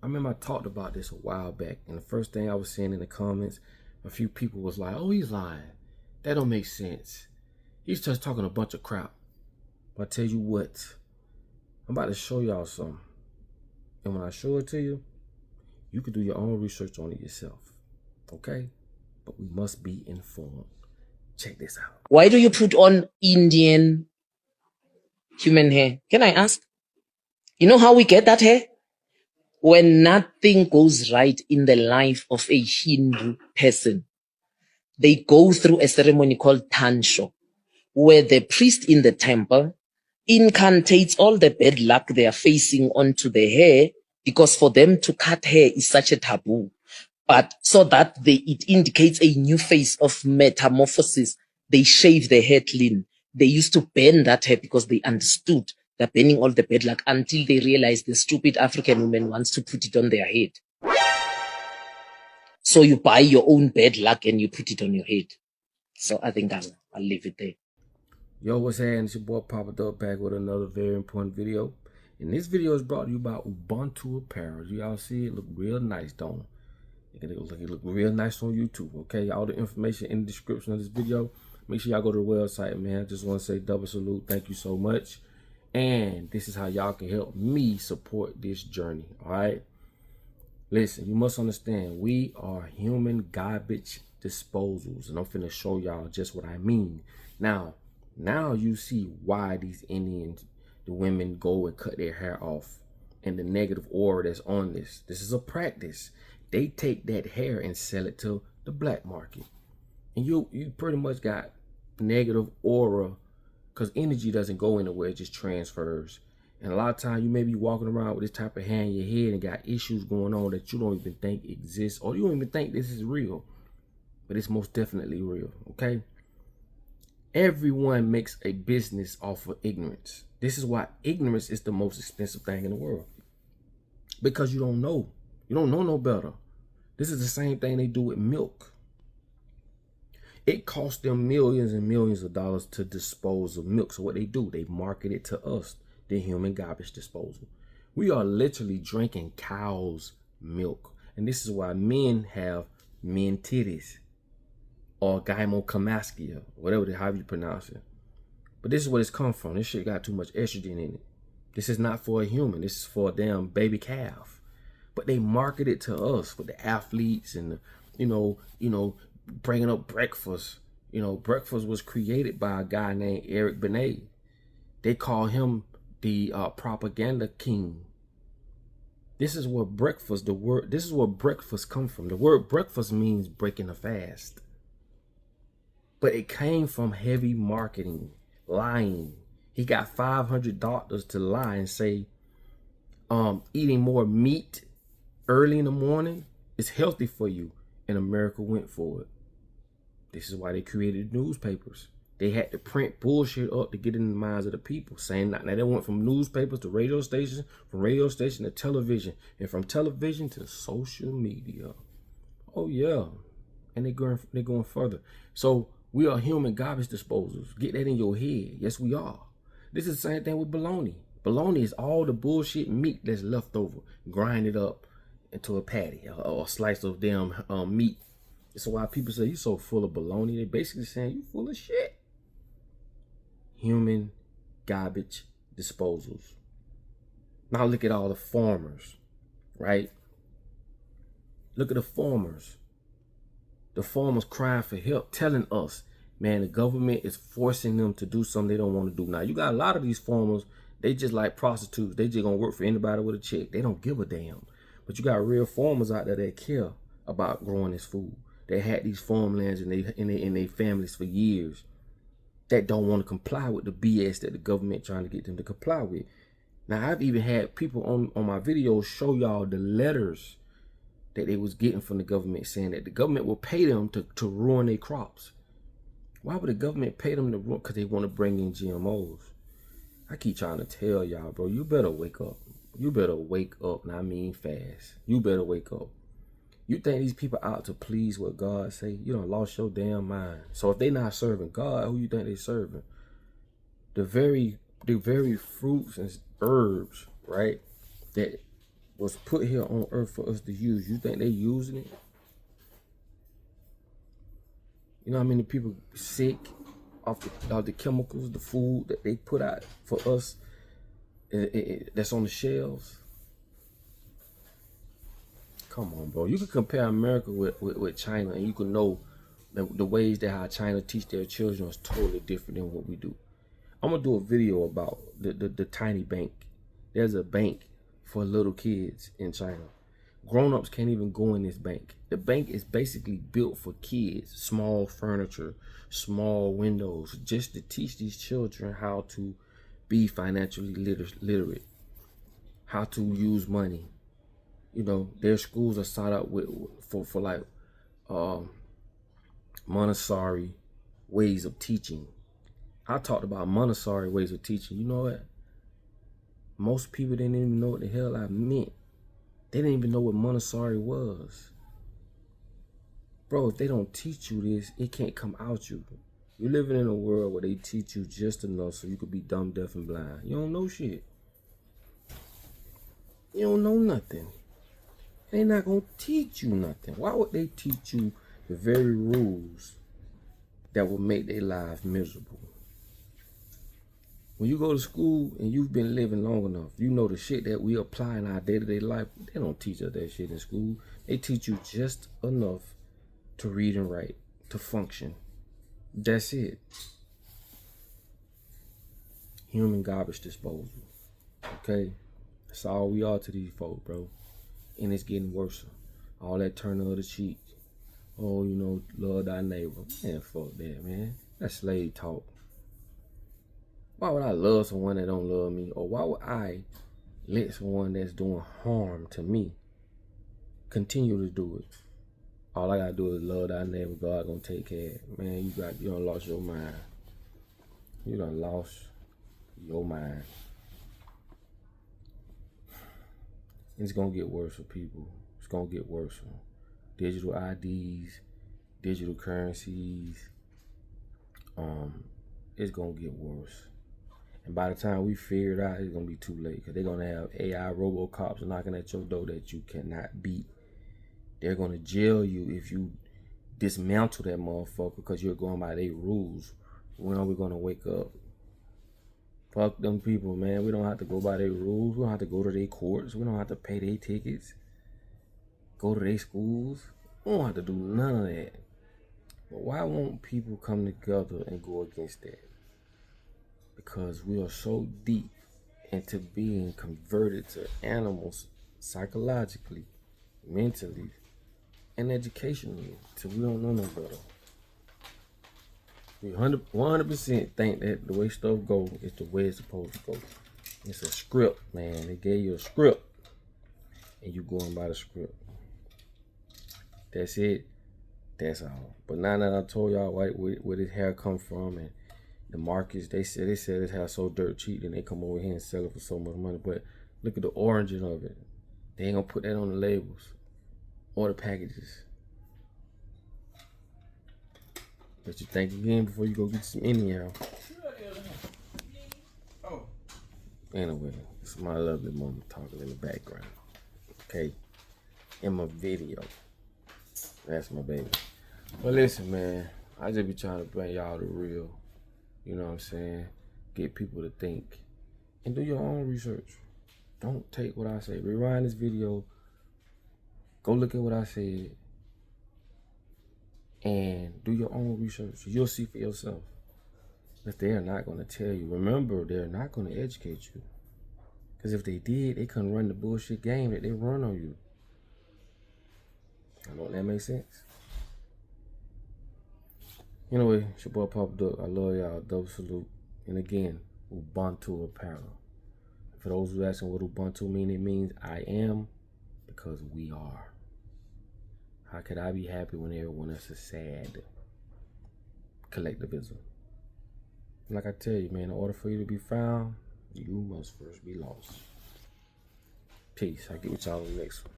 I remember I talked about this a while back, and the first thing I was seeing in the comments, a few people was like, oh, he's lying. That don't make sense. He's just talking a bunch of crap. But I tell you what, I'm about to show y'all something. And when I show it to you, you can do your own research on it yourself. Okay? But we must be informed. Check this out. Why do you put on Indian human hair? Can I ask? You know how we get that hair? When nothing goes right in the life of a Hindu person, they go through a ceremony called Tansho, where the priest in the temple incantates all the bad luck they are facing onto the hair, because for them to cut hair is such a taboo. But so that it indicates a new phase of metamorphosis, they shave their hair clean. They used to burn that hair because they understood they're burning all the bad luck, until they realized the stupid African woman wants to put it on their head. So you buy your own bad luck and you put it on your head. So I think I'll leave it there. Yo, what's happening? It's your boy Papa Dog back with another very important video. And this video is brought to you by Ubuntu Apparel. Y'all see it look real nice, don't it? It look real nice on YouTube, okay? All the information in the description of this video. Make sure y'all go to the website, man. I just want to say double salute. Thank you so much. And this is how y'all can help me support this journey, all right? Listen, you must understand, we are human garbage disposals. And I'm finna show y'all just what I mean. Now you see why these Indians, the women, go and cut their hair off, and the negative aura that's on this. This is a practice. They take that hair and sell it to the black market. And you pretty much got negative aura, because energy doesn't go anywhere, it just transfers. And a lot of times you may be walking around with this type of hair in your head and got issues going on that you don't even think exist, or you don't even think this is real. But it's most definitely real, okay? Everyone makes a business off of ignorance. This is why ignorance is the most expensive thing in the world. Because you don't know. You don't know no better. This is the same thing they do with milk. It costs them millions and millions of dollars to dispose of milk. So what they do, they market it to us, the human garbage disposal. We are literally drinking cow's milk. And this is why men have men titties, or gynecomastia, however you pronounce it. But this is what it's come from. This shit got too much estrogen in it. This is not for a human. This is for a damn baby calf. But they market it to us with the athletes and the, bringing up breakfast. Breakfast was created by a guy named Eric Benet. They call him the propaganda king. This is where breakfast, this is where breakfast come from. The word breakfast means breaking a fast. But it came from heavy marketing, lying. He got 500 doctors to lie and say eating more meat early in the morning is healthy for you. And America went for it. This is why they created newspapers. They had to print bullshit up to get in the minds of the people, saying that. Now they went from newspapers to radio stations, from radio station to television, and from television to social media. Oh yeah, and they're going further. So we are human garbage disposals. Get that in your head. Yes, we are. This is the same thing with bologna. Bologna is all the bullshit meat that's left over, grind it up into a patty or a slice of damn meat. So why people say you so full of bologna, they basically saying you full of shit. Human garbage disposals. Now look at all the farmers, right? Look at the farmers. The farmers crying for help, telling us, man, the government is forcing them to do something they don't want to do. Now, you got a lot of these farmers, they just like prostitutes. They just gonna work for anybody with a check. They don't give a damn. But you got real farmers out there that care about growing this food. They had these farmlands in their families for years, that don't want to comply with the BS that the government trying to get them to comply with. Now, I've even had people on my videos show y'all the letters that they was getting from the government, saying that the government will pay them to ruin their crops. Why would the government pay them to ruin? Because they want to bring in GMOs. I keep trying to tell y'all, bro, you better wake up. You better wake up, and I mean fast. You better wake up. You think these people out to please what God say? You done lost your damn mind. So if they not serving God, who you think they serving? The very fruits and herbs, right, that was put here on earth for us to use. You think they using it? You know how many people sick off the chemicals, the food that they put out for us that's on the shelves? Come on, bro. You can compare America with China, and you can know the ways that how China teach their children is totally different than what we do. I'm gonna do a video about the tiny bank. There's a bank for little kids in China. Grown-ups can't even go in this bank. The bank is basically built for kids, small furniture, small windows, just to teach these children how to be financially literate, how to use money. You know, their schools are set up for like Montessori ways of teaching. I talked about Montessori ways of teaching. You know what? Most people didn't even know what the hell I meant. They didn't even know what Montessori was. Bro, if they don't teach you this, it can't come out you. You're living in a world where they teach you just enough so you could be dumb, deaf, and blind. You don't know shit. You don't know nothing. They're not gonna teach you nothing. Why would they teach you the very rules that will make their lives miserable? When you go to school and you've been living long enough, you know the shit that we apply in our day-to-day life. They don't teach us that shit in school. They teach you just enough to read and write, to function. That's it. Human garbage disposal. Okay? That's all we are to these folks, bro. And it's getting worse. All that turning of the cheek. Oh, you know, love thy neighbor. Man, fuck that, man. That's slave talk. Why would I love someone that don't love me? Or why would I let someone that's doing harm to me continue to do it? All I gotta do is love thy neighbor. God gonna take care. Man, you done lost your mind. You done lost your mind. It's gonna get worse for people. It's gonna get worse. Digital IDs, digital currencies. It's gonna get worse. And by the time we figure it out, it's gonna be too late, because they're gonna have AI robocops knocking at your door that you cannot beat. They're gonna jail you if you dismantle that motherfucker because you're going by their rules. When are we gonna wake up? Fuck them people, man. We don't have to go by their rules. We don't have to go to their courts. We don't have to pay their tickets. Go to their schools. We don't have to do none of that. But why won't people come together and go against that? Because we are so deep into being converted to animals psychologically, mentally, and educationally, till we don't know no better. We 100% think that the way stuff goes is the way it's supposed to go. It's a script, man. They gave you a script, and you going by the script. That's it. That's all. But now that I told y'all where this hair come from and the markets, they said this hair so dirt cheap, and they come over here and sell it for so much money. But look at the origin of it. They ain't gonna put that on the labels or the packages. But you think again before you go get some anyhow. Anyway, it's my lovely mama talking in the background. Okay, in my video. That's my baby. But listen, man, I just be trying to bring y'all the real. You know what I'm saying? Get people to think and do your own research. Don't take what I say. Rewind this video. Go look at what I said. And do your own research. You'll see for yourself. But they're not going to tell you. Remember, they're not going to educate you. Because if they did, they couldn't run the bullshit game that they run on you. I know that makes sense. Anyway, it's your boy Papa Duck. I love y'all. Double salute. And again, Ubuntu Apparel. For those who asking what Ubuntu mean, it means I am because we are. How could I be happy when everyone else is sad? Collectivism. Like I tell you, man, in order for you to be found, you must first be lost. Peace. I'll get with y'all on the next one.